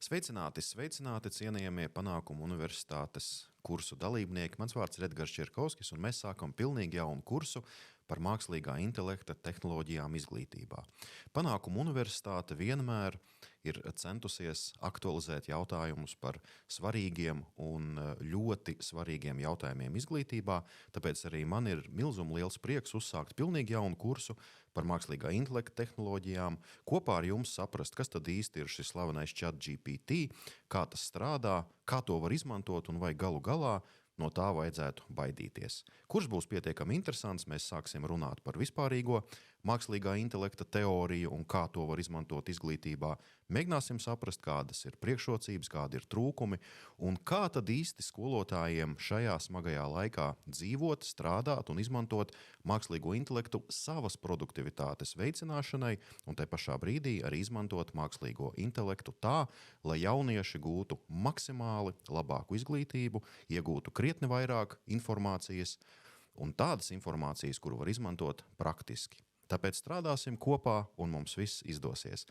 Sveicināti, cienījamie Panākumu universitātes kursu dalībnieki. Mans vārds ir Edgars Čierkovskis, un mēs sākam pilnīgi jaunu kursu par mākslīgā intelekta tehnoloģijām izglītībā. Panākumu universitāte vienmēr ir centusies aktualizēt jautājumus par svarīgiem un ļoti svarīgiem jautājumiem izglītībā, tāpēc arī man ir milzuma liels prieks uzsākt pilnīgi jaunu kursu par mākslīgā intelekta tehnoloģijām, kopā ar jums saprast, kas tad īsti ir šis slavenais ChatGPT, kā tas strādā, kā to var izmantot un vai galu galā no tā vajadzētu baidīties. Kurs būs pietiekami interesants, mēs sāksim runāt par vispārīgo mākslīgā intelekta teoriju un kā to var izmantot izglītībā. Mēģināsim saprast, kādas ir priekšrocības, kādi ir trūkumi un kā tad īsti skolotājiem šajā smagajā laikā dzīvot, strādāt un izmantot mākslīgo intelektu savas produktivitātes veicināšanai un te pašā brīdī arī izmantot mākslīgo intelektu tā, lai jaunieši gūtu maksimāli labāku izglītību, iegūtu krietni vairāk informācijas un tādas informācijas, kuru var izmantot praktiski. Tāpēc strādāsim kopā un mums viss izdosies.